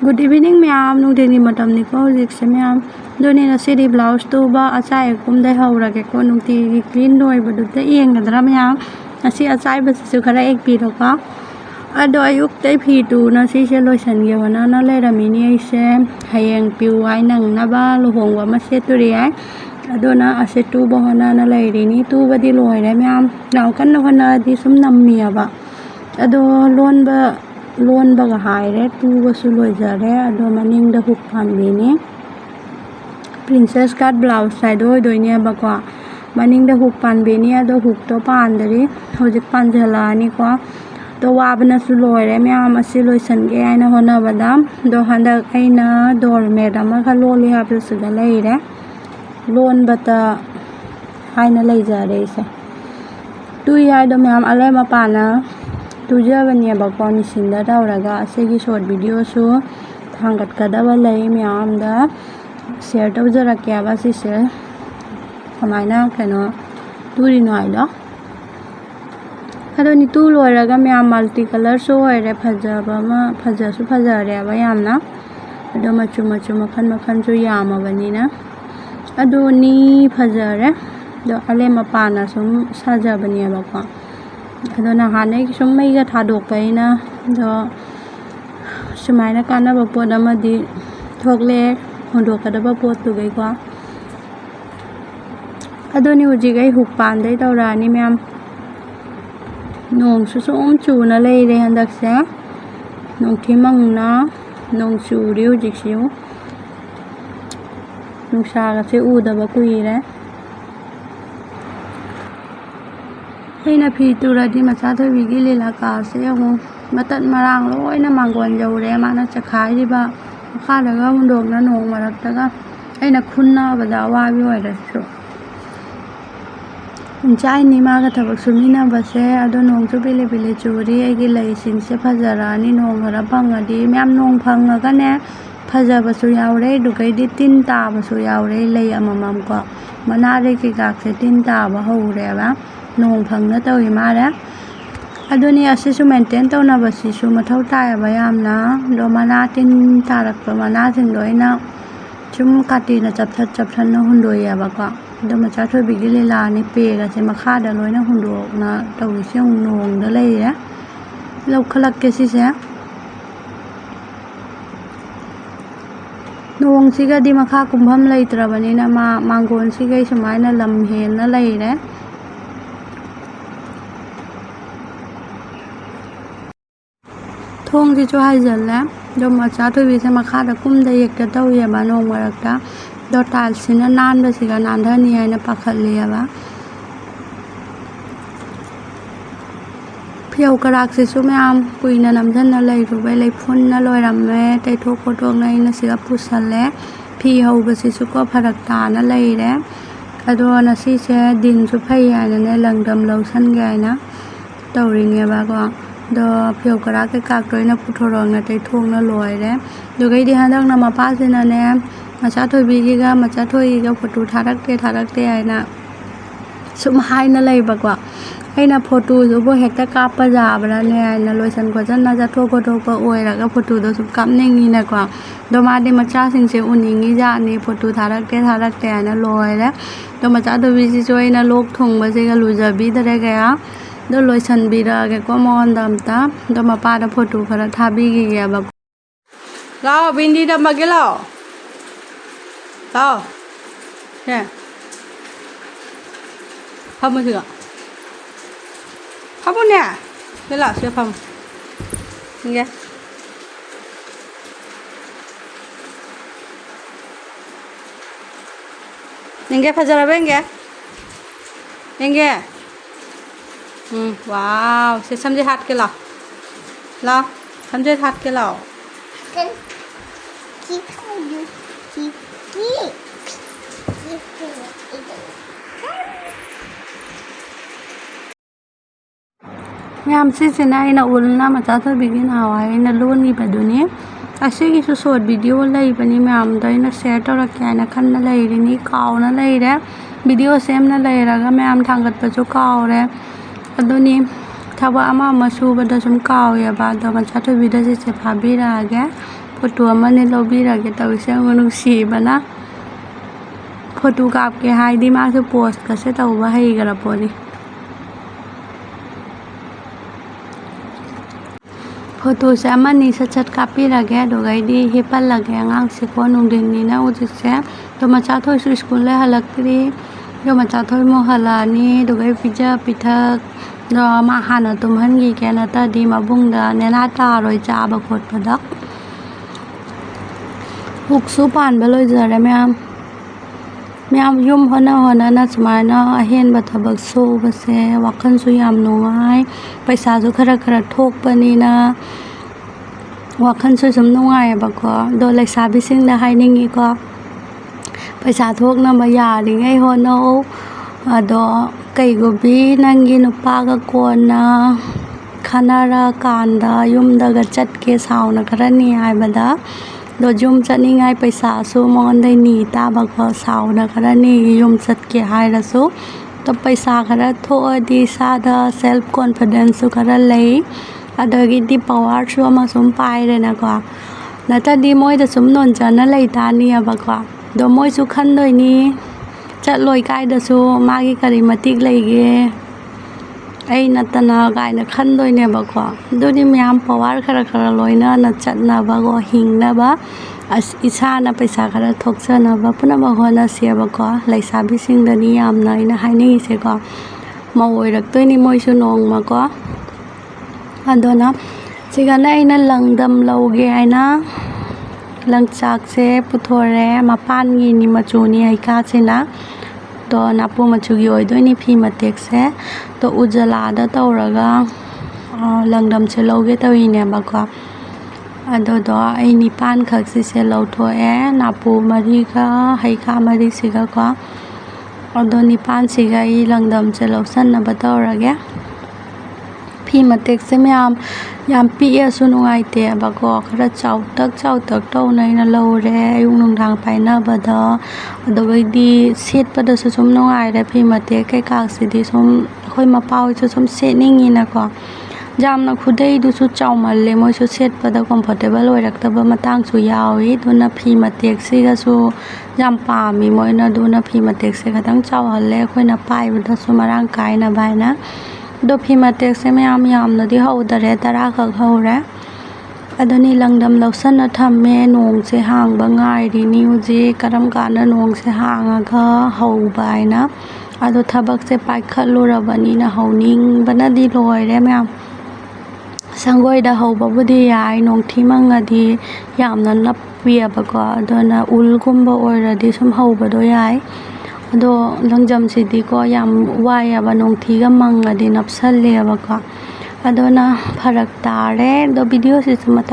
Good evening ma'am नुंथेंनि मतमनिको हजिकसे ma'am दोनी नसेदी blouse तुबा अचाय कुमदे हौरगेको नुंथि clean लोइबदुते येंगदरा ma'am असी अचाय बसिसु खरा एक पीरोका अदो अयुक्तै फी तुना सिसे लोइसनगे होना लेरमिनि ऐसे हयेंग पिउ आइ नंगनाबा लुहोंगवा अमा सेतुरि आइ अदोना असे तुबा होना लेरिनि तुबदि लोइरे मैम नाव कन्ना होनादि सुम नम्मियाबा अदो लोनबगा हाइरे तुबसु लोइजरे अदो मनिंगदा हुक फानबिनि प्रिंसेस कट ब्लाउज साइड ओइदोइनेबको मनिंगदा हुक फानबिनि अदो हुक तो पानदरि हजिक पानजलानिको तो वाबनासु लोइरे मैम असी लोइसनगे आइना होनाबदा दो हंदक आइना डोरमेट अमागा लोलि हाबसुगा लेइरे लोनबता हाइना लेइजरे इसे तुइ हाइदो मैम अले मपाना तुजबनेबको मिसिनदा तौरगा असेगी शॉर्ट वीडियोसु थांगतकदबा लई मैमदा शेयर तौजरकेबा सिसे कमाइना कनो तुरिनो आइदो अदोनि तु लोइरगा मैम मल्टी कलर सो होइरे फजसु फजरेबा यामना अदो मचु मखन सु यामबनिना अदोनि फजरे दो अले मपाना सुम साजबनेबको अदो नहाने सुम मैगा थादोकपैना दो सुमाइना कानबा पोत अमदि थोकले होंदोकदबा पोत तुगैको अदोनि हुजिगै हुक पानदै तौरानि मैम नोंसु सुम चुना लेइरे हंदकसे नोंथि मंगना नोंग चुरि हुजिकसिउ नुंसागसे उदबा कुइरे अैना फी तुरदि मचाथोइबिगी लीला कासे यंगु मतत मरांग लोइना मांगोन जौरे माना चखाइरिबा मखादगा हुंदोकना नोंग मरक्तगा अैना खुन्नाबदा अवाबि ओइरसु चाइनि मागा थबक सुमिनाबसे अदो नोंगसु पिले चुरि ऐगी लैसिंगसे फजरानि नोंग खरा फंगदि मैम नोंग फंगगाने फजबसु याउरे दुगैदि तिन ताबसु याउरे लै अमममको मनारे किगाकसे तिन ताबा हौरेबा नोंग फंगना तौइ मारे अदोनि असिसु मेंटेन तौनबसिसु मथौ तायबा यामना दो मना तिन तारकपा मनासिंगदो ऐना सुम काटिना चपथन हुंदोयेबको दो मचाथोइबिगी लीलानि पेगासे मखादा लोइना हुंदोकना तौइसे नोंगदा लेइरे लौखलक्के सिसे नोंगसिगदि मखा कुंभम लैत्रबनिना मांगोनसिगै सुमाइना लम हेलना लेइरे थोंगसिसु हाइजल्ले दो मचाथोइबिसे मखादा कुमदा येक्ता तौयेबा नोंग मरक्ता दो टाइल्ससिना नानबसिगा नानधनि हाइना पाखतलियेबा फियौ कराकसिसु मैम कुइना नमझन्ना लैरुबै लैफुन्ना लोइरम्मे तैथोक खोथोकना ऐना सिगा पुसल्ले फी हौबसिसु को फरक ताना लैरे अदो नसिसे दिनसु फै हाइनाने लंगदम लौसनगे हाइना तौरिङेबाको दो फियौ कराके काकतोइना पुथोरंना तैथोकना लोइरे दुगैदि हंदकना मपासिनाने मचाथोइबिगिगा मचाथोइगिगा फोटो थारक्ते हाइना सुम हाइना लैबको ऐना फोटोदुबो हेक्ता कापा जाबराने हाइना लोइसन खोजना जाथोक खोथोकपा ओइरगा फोटोदो सुम कापनिङिनाको दो मादि मचासिंसे उनिङि जानि फोटो थारक्ते हाइना लोइरे दो मचाथोइबिसिसु ऐना लोक थोंबसिगा लुजबिदरेगया दो लोइसनबिरगेको मोहनदा अमता दो मपादा फोटो खरा थाबिगिगेबा लाओ बिंदी दमगे लाओ 네 파무지가 파무네 내가 세 파무 이게 이게 파자라 뱅게 이게 वाव से समझे हाथ के लाओ समझे हाथ के लाओ मैम सिना अना उलना मचाथोइबिगी नहावाइना लोनिबदुनि असिगिसु शॉर्ट वीडियो लैबनि मैमदो अना शेयर तौरक्के हाइना खन्ना लैरिनि कावना लैरे वीडियो सेमना लैरगा मैम थांगतपसु कावरे अदुनि थबक अमा सुबदा सुम कावेबा अदो मचाथोइबिदा सिसे फाबिरगे ꯐꯣꯇꯣ ꯑꯃꯅꯦ ꯂꯧꯕꯤꯔꯒꯦ ꯇꯧꯔꯤꯁꯦ ꯅꯨꯡꯁꯤꯕꯅ ꯐꯣꯇꯣ ꯀꯥꯞꯀꯦ ꯍꯥꯏꯗꯤ ꯃꯥꯁꯨ ꯄꯣꯁꯀꯁꯦ ꯇꯧꯕ ꯍꯩꯈ꯭ꯔ ꯄꯣꯠꯅꯤ ꯐꯣꯇꯣꯁꯦ ꯑꯃꯅꯤ ꯁꯠ ꯀꯥꯞꯄꯤꯔꯒꯦ ꯑꯗꯨꯒ ꯑꯩꯗꯤ ꯍꯤꯞꯄꯜꯂꯒꯦ ꯑꯉꯥꯡꯁꯦꯀꯣ ꯅꯨꯡꯊꯤꯟꯅꯤꯅ ꯍꯧꯖꯤꯛꯁꯦ ꯑꯗꯣ ꯃꯆꯥꯊꯣꯏꯁꯨ ꯁ꯭ꯀꯨꯜ ꯂꯩꯍꯜꯂꯛꯇ꯭ꯔꯤ ꯑꯗꯣ ꯃꯆꯥꯊꯣꯏ ꯑꯃꯨꯛ ꯍꯜꯂꯛꯑꯅꯤ ꯑꯗꯨꯒ ꯑꯩ ꯄꯤꯖ ꯄꯤꯊꯛ ꯃꯥ ꯍꯥꯟꯅ ꯇꯨꯝꯍꯟꯈꯤꯒꯦ ꯅꯠꯇ꯭ꯔꯗꯤ ꯃꯕꯨꯡꯗ ꯅꯦꯅꯥ ꯇꯥꯔꯣꯏ ꯆꯥꯕ ꯈꯣꯠꯄꯗ ꯍꯨꯛꯁꯨ ꯄꯥꯟꯕ ꯂꯣꯏꯖꯔꯦ ꯃꯌꯥꯝ ꯌꯨꯝ ꯍꯣꯠꯅꯅ ꯁꯨꯃꯥꯏꯅ ꯑꯍꯦꯟꯕ ꯊꯕꯛ ꯁꯨꯕꯁꯦ ꯋꯥꯈꯜꯁꯨ ꯌꯥꯝ ꯅꯨꯡꯉꯥꯏ ꯄꯩꯁꯥꯁꯨ ꯈꯔ ꯊꯣꯛꯄꯅꯤꯅ ꯋꯥꯈꯜꯁꯨ ꯁꯨꯝ ꯅꯨꯡꯉꯥꯏꯌꯦꯕꯀꯣ ꯑꯗꯣ ꯂꯩꯁꯥꯕꯤꯁꯤꯡꯗ ꯍꯥꯏꯅꯤꯡꯉꯤꯀꯣ ꯄꯩꯁꯥ ꯊꯣꯛꯅꯕ ꯌꯥꯔꯤꯉꯩ ꯍꯣꯠꯅꯧ ꯑꯗꯣ ꯀꯩꯒꯨꯝꯕꯤ ꯅꯪꯒꯤ ꯅꯨꯄꯥꯒ ꯀꯣꯟꯅ ꯈꯟꯅꯔꯀꯥꯟꯗ ꯌꯨꯝꯗꯒ ꯆꯠꯀꯦ ꯁꯥꯎꯅ ꯈꯔꯅꯤ ꯍꯥꯏꯕꯗ ꯑꯗꯣ ꯌꯨꯝ ꯆꯠꯅꯤꯡꯉꯥꯏ ꯄꯩꯁꯥꯁꯨ ꯃꯉꯣꯟꯗꯩ ꯅꯤ ꯇꯥꯕꯀꯣ ꯁꯥꯎꯅ ꯈꯔꯅꯤ ꯌꯨꯝ ꯆꯠꯀꯦ ꯍꯥꯏꯔꯁꯨ ꯑꯗꯣ ꯄꯩꯁా ꯈꯔ ꯊꯣꯛꯑꯗꯤ ꯏꯁꯥꯗ ꯁꯦꯜꯐ ꯀꯣꯟꯐꯤꯗꯦꯟꯁꯁꯨ ꯈꯔ ꯂꯩ ꯑꯗꯒꯤꯗꯤ ꯄꯋꯥꯔꯁꯨ ꯑꯃ ꯁꯨꯝ ꯄꯥꯏꯔꯦꯅꯀꯣ ꯅꯠꯇ꯭ꯔꯗꯤ ꯃꯣꯏꯗ ꯁꯨꯝ ꯅꯣꯟꯖꯅ ꯂꯩꯇꯥꯅꯤꯌꯦꯕꯀꯣ ꯑꯗꯣ ꯃꯣꯏꯁꯨ ꯈꯟꯗꯣꯏꯅꯤ ꯆꯠꯂꯣꯏ ꯀꯥꯏꯗꯁꯨ ꯃꯥꯒꯤ ꯀꯔꯤ ꯃꯇꯤꯛ ꯂꯩꯒꯦ ꯑꯩ ꯅꯠꯇꯅ ꯀꯥꯏꯅ ꯈꯟꯗꯣꯏꯅꯦꯕꯀꯣ ꯑꯗꯨꯗꯤ ꯃꯌꯥꯝ ꯄꯋꯥꯔꯈꯔ ꯂꯣꯏꯅꯅ ꯆꯠꯅꯕꯀꯣ ꯍꯤꯡꯅꯕ ꯏꯁꯥꯅ ꯄꯩꯁꯥꯈꯔ ꯊꯣꯛꯆꯅꯕ ꯄꯨꯝꯅꯃꯛ ꯍꯣꯠꯅꯁꯦꯕꯀꯣ ꯂꯩꯁꯥꯕꯤꯁꯤꯡꯗꯗꯤ ꯌꯥꯝꯅ ꯑꯩꯅ ꯍꯥꯏꯅꯤꯡꯉꯤꯁꯦꯀꯣ ꯃꯧ ꯑꯣꯏꯔꯛꯇꯣꯏꯅꯤ ꯃꯣꯏꯁꯨ ꯅꯣꯡꯃꯀꯣ ꯑꯗꯨꯅ ꯁꯤꯒꯅ ꯑꯩꯅ ꯂꯪꯗꯝ ꯂꯧꯒꯦ ꯍꯥꯏꯅ ꯂꯪꯆꯥꯛꯁꯦ ꯄꯨꯊꯣꯔꯦ ꯃꯄꯥꯟꯒꯤꯅꯤ ꯃꯆꯨꯅꯤ ꯍꯩꯀꯥꯁꯤꯅ ꯇꯣ ꯅꯥꯄꯨ ꯃꯆꯨꯒꯤ ꯑꯣꯏꯗꯣꯏꯅꯤ ꯐꯤ ꯃꯇꯦꯛꯁꯦ ꯇꯣ ꯎꯖꯂꯥꯗ ꯇꯧꯔꯒ ꯂꯪꯗꯝꯁꯦ ꯂꯧꯒꯦ ꯇꯧꯔꯤꯅꯦꯕꯀꯣ ꯑꯗꯨꯗꯣ ꯑꯩ 9 ꯈꯛꯁꯤꯁꯦ ꯂꯧꯊꯣꯛꯑꯦ ꯅꯥꯄꯨ 4ꯒ ꯍꯩꯀꯥ 4ꯁꯤꯒꯀꯣ ꯑꯗꯣ 9 ꯑꯩ ꯂꯪꯗꯝꯁꯦ ꯂꯧꯁꯟꯅꯕ ꯇꯧꯔꯒꯦ ꯐꯤ ꯃꯇꯦꯛꯁꯦ ꯌꯥꯝ ꯄꯤꯛꯑꯁꯨ ꯅꯨꯡꯉꯥꯏꯇꯦꯕꯀꯣ ꯈꯔ ꯆꯥꯎꯇꯛ ꯇꯧꯅ ꯑꯩꯅ ꯂꯧꯔꯦ ꯑꯌꯨꯛ ꯅꯨꯡꯗꯥꯡ ꯄꯥꯏꯅꯕꯗ ꯑꯗꯨꯒꯩꯗꯤ ꯁꯦꯠꯄꯗꯁꯨ ꯁꯨꯝ ꯅꯨꯡꯉꯥꯏꯔꯦ ꯐꯤ ꯃꯇꯦꯛ ꯀꯩꯀꯥꯁꯤꯗꯤ ꯁꯨꯝ ꯑꯩꯈꯣꯏ ꯃꯄꯥ ꯍꯣꯏꯁꯨ ꯁꯨꯝ ꯁꯦꯠꯅꯤꯡꯉꯤꯅꯀꯣ ꯌꯥꯝꯅ ꯈꯨꯗꯩꯗꯨꯁꯨ ꯆꯥꯎꯃꯜꯂꯦ ꯃꯣꯏꯁꯨ ꯁꯦꯠꯄꯗ ꯀꯝꯐꯣꯔꯇꯦꯕꯜ ꯑꯣꯏꯔꯛꯇꯕ ꯃꯇꯥꯡꯁꯨ ꯌꯥꯎꯏ ꯑꯗꯨꯅ ꯐꯤ ꯃꯇꯦꯛꯁꯤꯒꯁꯨ ꯌꯥꯝ ꯄꯥꯝꯃꯤ ꯃꯣꯏꯅ ꯑꯗꯨꯅ ꯐꯤ ꯃꯇꯦꯛꯁꯦ ꯈꯤꯇꯪ ꯆꯥꯎꯍꯜꯂꯦ ꯑꯩꯈꯣꯏꯅ ꯄꯥꯏꯕꯗꯁꯨ ꯃꯔꯥꯡ ꯀꯥꯏꯅꯕ ꯍꯥꯏꯅ ꯑꯗꯣ ꯐꯤ ꯃꯇꯦꯛꯁꯦ ꯌꯥꯝꯅꯗꯤ ꯍꯧꯗꯔꯦ 10 ꯈꯛ ꯍꯧꯔꯦ ꯑꯗꯨꯅꯤ ꯂꯪꯗꯝ ꯂꯧꯁꯟꯅ ꯊꯝꯃꯦ ꯅꯣꯡꯁꯦ ꯍꯥꯡꯕ ꯉꯥꯏꯔꯤꯅꯤ ꯍꯧꯖꯤꯛ ꯀꯔꯝ ꯀꯥꯟꯗ ꯅꯣꯡꯁꯦ ꯍꯥꯡꯉꯒ ꯍꯧꯕ ꯍꯥꯏꯅ ꯑꯗꯣ ꯊꯕꯛꯁꯦ ꯄꯥꯏꯈꯠꯂꯨꯔꯕꯅꯤꯅ ꯍꯧꯅꯤꯡꯕꯅꯗꯤ ꯂꯣꯏꯔꯦ ꯁꯪꯒꯣꯏꯗ ꯍꯧꯕꯕꯨꯗꯤ ꯌꯥꯏ ꯅꯣꯡꯊꯤ ꯃꯪꯉꯗꯤ ꯌꯥꯝꯅ ꯅꯞꯄꯤꯌꯦꯕꯀꯣ ꯑꯗꯨꯅ ꯎꯜꯒꯨꯝꯕ ꯑꯣꯏꯔꯗꯤ ꯁꯨꯝ ꯍꯧꯕꯗꯣ ꯌꯥꯏ ꯑꯗꯣ ꯂꯪꯖꯝꯁꯤꯗꯤꯀꯣ ꯌꯥꯝ ꯋꯥꯏꯑꯦꯕ ꯅꯣꯡꯊꯤꯒ ꯃꯪꯉꯗꯤ ꯅꯞꯁꯜꯂꯦꯕꯀꯣ ꯑꯗꯨꯅ ꯐꯔꯛ ꯇꯥꯔꯦ ꯑꯗꯣ ꯚꯤꯗꯤꯑꯣꯁꯤꯁꯨ